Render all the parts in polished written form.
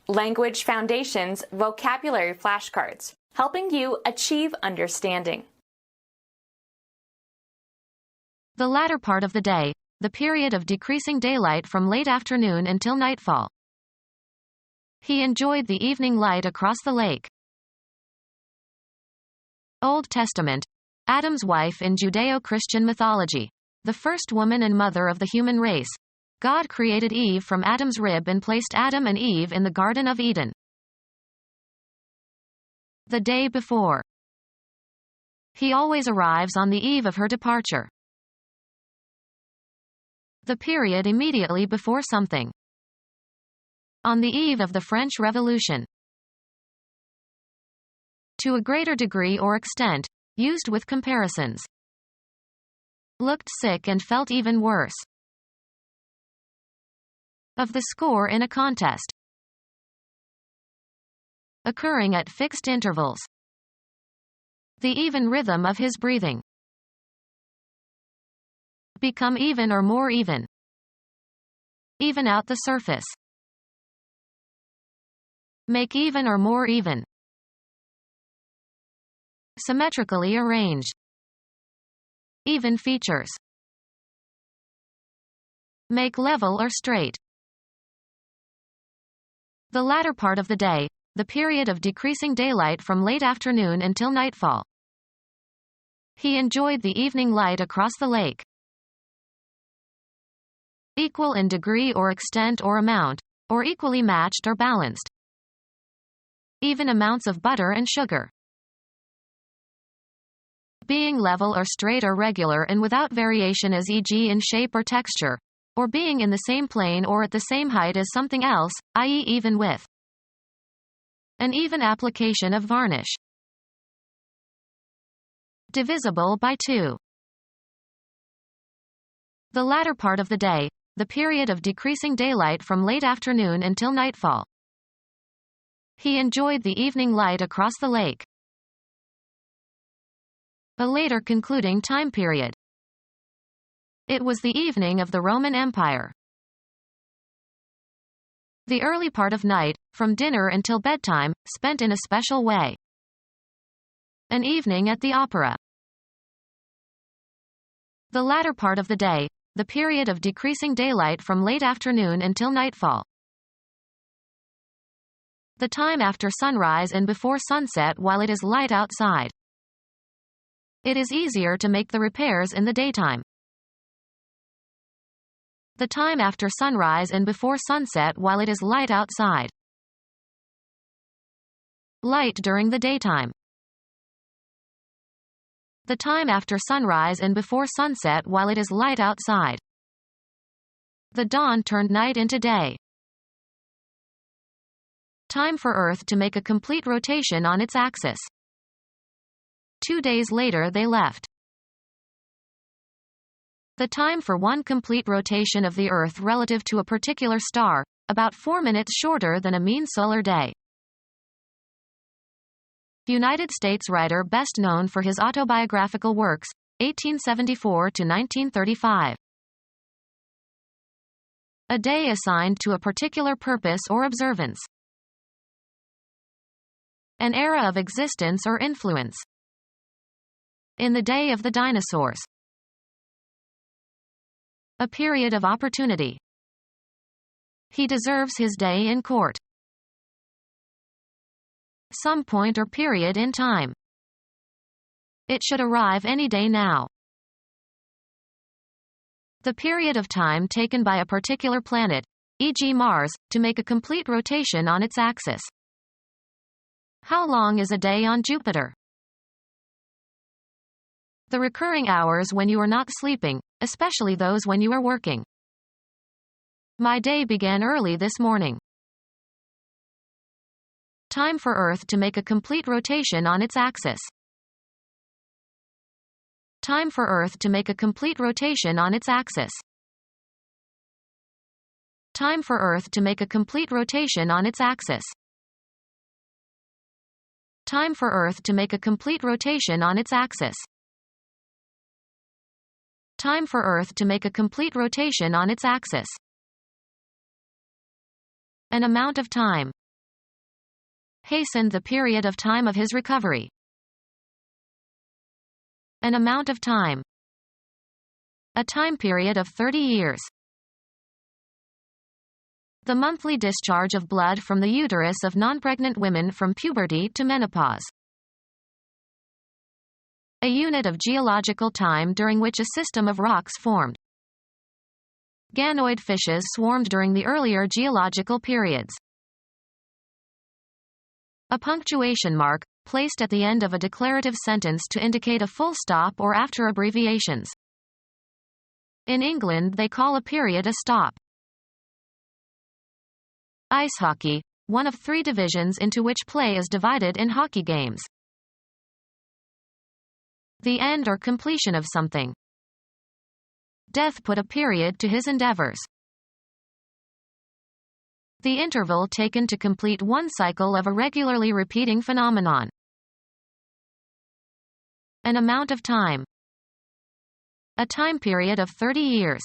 Language Foundations Vocabulary Flashcards, helping you achieve understanding. The latter part of the day, the period of decreasing daylight from late afternoon until nightfall. He enjoyed the evening light across the lake. Old Testament. Adam's wife in Judeo-Christian mythology. The first woman and mother of the human race. God created Eve from Adam's rib and placed Adam and Eve in the Garden of Eden. The day before. He always arrives on the eve of her departure. The period immediately before something. On the eve of the French Revolution. To a greater degree or extent, used with comparisons. Looked sick and felt even worse. Of the score in a contest. Occurring at fixed intervals. The even rhythm of his breathing. Become even or more even. Even out the surface. Make even or more even. Symmetrically arranged. Even features. Make level or straight. The latter part of the day, the period of decreasing daylight from late afternoon until nightfall. He enjoyed the evening light across the lake. Equal in degree or extent or amount, or equally matched or balanced. Even amounts of butter and sugar. Being level or straight or regular and without variation as e.g. in shape or texture, or being in the same plane or at the same height as something else, i.e. even with. An even application of varnish. Divisible by 2. The latter part of the day, the period of decreasing daylight from late afternoon until nightfall. He enjoyed the evening light across the lake. A later concluding time period. It was the evening of the Roman Empire. The early part of night, from dinner until bedtime, spent in a special way. An evening at the opera. The latter part of the day, the period of decreasing daylight from late afternoon until nightfall. The time after sunrise and before sunset while it is light outside. It is easier to make the repairs in the daytime. The time after sunrise and before sunset while it is light outside. Light during the daytime. The time after sunrise and before sunset while it is light outside. The dawn turned night into day. Time for Earth to make a complete rotation on its axis. 2 days later they left. The time for one complete rotation of the Earth relative to a particular star, about 4 minutes shorter than a mean solar day. United States writer best known for his autobiographical works, 1874 to 1935. A day assigned to a particular purpose or observance. An era of existence or influence. In the day of the dinosaurs. A period of opportunity. He deserves his day in court. Some point or period in time. It should arrive any day now. The period of time taken by a particular planet, e.g. Mars, to make a complete rotation on its axis. How long is a day on Jupiter? The recurring hours when you are not sleeping, especially those when you are working. My day began early this morning. Time for Earth to make a complete rotation on its axis. Time for Earth to make a complete rotation on its axis. Time for Earth to make a complete rotation on its axis. Time for Earth to make a complete rotation on its axis. Time for Earth to make a complete rotation on its axis. An amount of time. hastened the period of time of his recovery. An amount of time. A time period of 30 years. The monthly discharge of blood from the uterus of non-pregnant women from puberty to menopause. A unit of geological time during which a system of rocks formed. Ganoid fishes swarmed during the earlier geological periods. A punctuation mark, placed at the end of a declarative sentence to indicate a full stop or after abbreviations. In England they call a period a stop. Ice hockey, one of 3 divisions into which play is divided in hockey games. The end or completion of something. Death put a period to his endeavors. The interval taken to complete one cycle of a regularly repeating phenomenon. An amount of time. A time period of 30 years.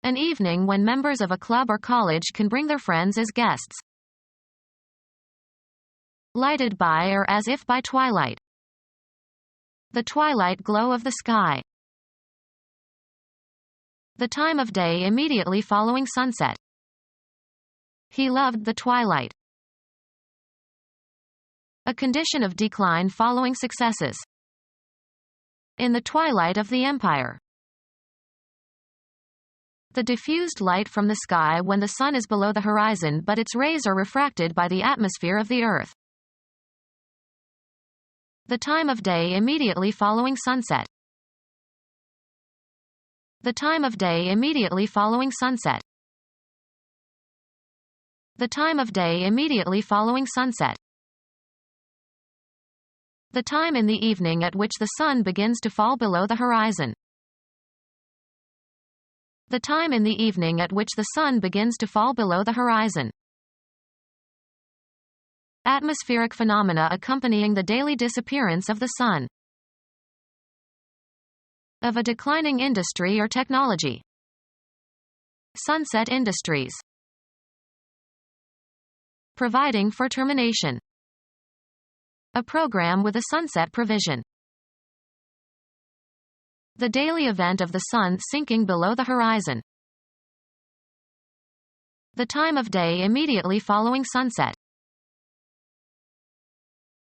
An evening when members of a club or college can bring their friends as guests. Lighted by or as if by twilight. The twilight glow of the sky. The time of day immediately following sunset. He loved the twilight. A condition of decline following successes. In the twilight of the empire. The diffused light from the sky when the sun is below the horizon but its rays are refracted by the atmosphere of the earth. The time of day immediately following sunset. The time of day immediately following sunset. The time of day immediately following sunset. The time in the evening at which the sun begins to fall below the horizon. The time in the evening at which the sun begins to fall below the horizon. Atmospheric phenomena accompanying the daily disappearance of the sun. Of a declining industry or technology. Sunset industries. Providing for termination. A program with a sunset provision. The daily event of the sun sinking below the horizon. The time of day immediately following sunset.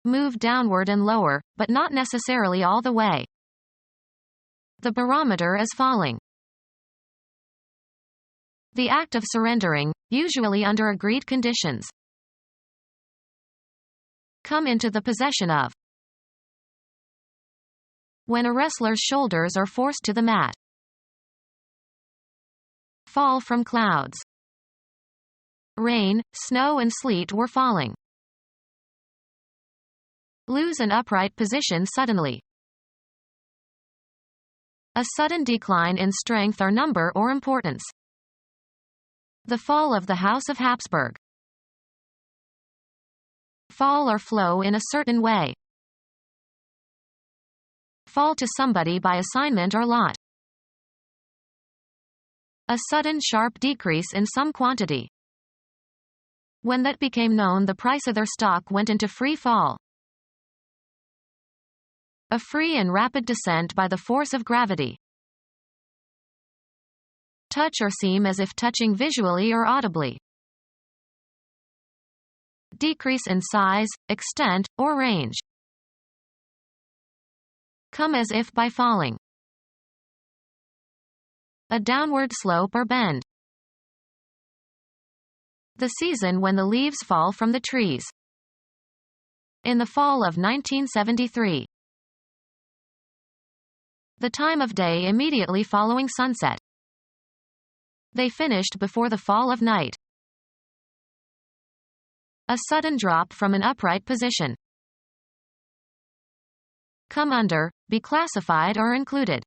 Move downward and lower, but not necessarily all the way. The barometer is falling. The act of surrendering, usually under agreed conditions. Come into the possession of. When a wrestler's shoulders are forced to the mat. Fall from clouds. Rain, snow and sleet were falling. Lose an upright position suddenly. A sudden decline in strength or number or importance. The fall of the House of Habsburg. Fall or flow in a certain way. Fall to somebody by assignment or lot. A sudden sharp decrease in some quantity. When that became known, the price of their stock went into free fall. A free and rapid descent by the force of gravity. Touch or seem as if touching visually or audibly. Decrease in size, extent, or range. Come as if by falling. A downward slope or bend. The season when the leaves fall from the trees. In the fall of 1973. The time of day immediately following sunset. They finished before the fall of night. A sudden drop from an upright position. Come under, be classified or included.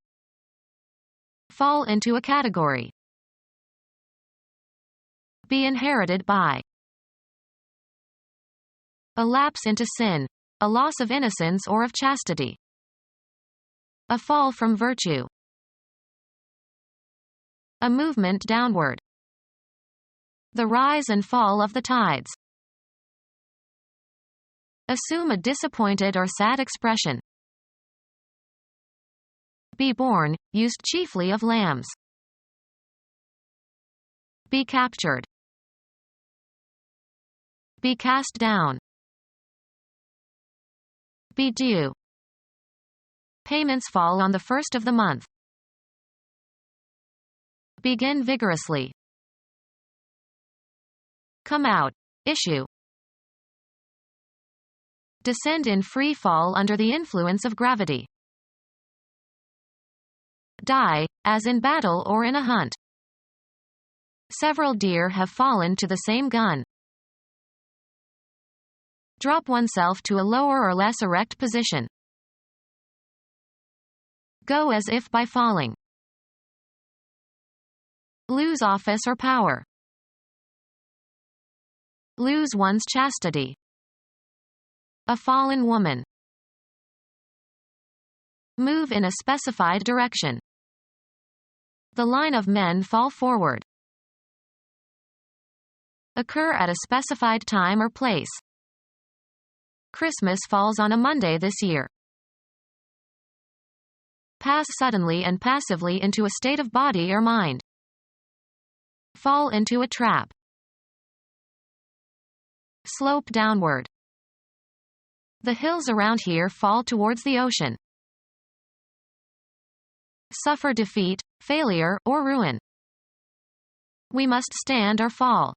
Fall into a category. Be inherited by. A lapse into sin. A loss of innocence or of chastity. A fall from virtue. A movement downward. The rise and fall of the tides. Assume a disappointed or sad expression. Be born, used chiefly of lambs. Be captured. Be cast down. Be due. Payments fall on the first of the month. Begin vigorously. Come out. Issue. Descend in free fall under the influence of gravity. Die, as in battle or in a hunt. Several deer have fallen to the same gun. Drop oneself to a lower or less erect position. Go as if by falling. Lose office or power. Lose one's chastity. A fallen woman. Move in a specified direction. The line of men fall forward. Occur at a specified time or place. Christmas falls on a Monday this year. Pass suddenly and passively into a state of body or mind. Fall into a trap. Slope downward. The hills around here fall towards the ocean. Suffer defeat, failure, or ruin. We must stand or fall.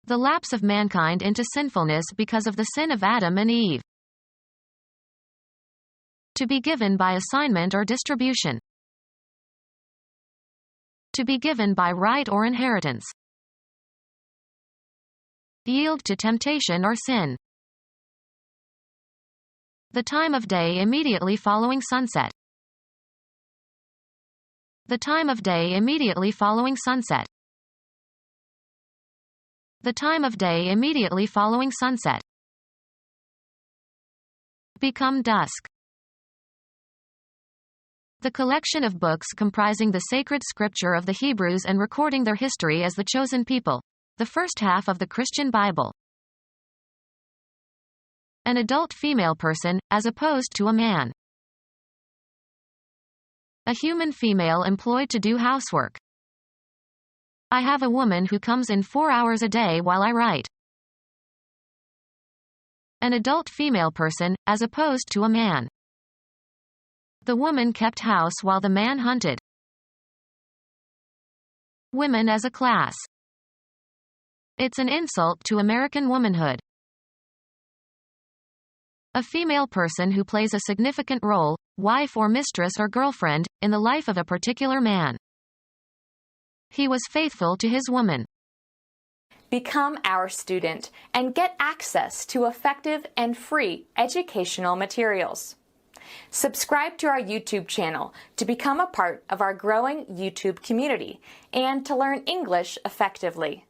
The lapse of mankind into sinfulness because of the sin of Adam and Eve. To be given by assignment or distribution. To be given by right or inheritance. Yield to temptation or sin. The time of day immediately following sunset. The time of day immediately following sunset. The time of day immediately following sunset. Become dusk. The collection of books comprising the sacred scripture of the Hebrews and recording their history as the chosen people. The first half of the Christian Bible. An adult female person, as opposed to a man. A human female employed to do housework. I have a woman who comes in 4 hours a day while I write. An adult female person, as opposed to a man. The woman kept house while the man hunted. Women as a class. It's an insult to American womanhood. A female person who plays a significant role, wife or mistress or girlfriend, in the life of a particular man. He was faithful to his woman. Become our student and get access to effective and free educational materials. Subscribe to our YouTube channel to become a part of our growing YouTube community and to learn English effectively.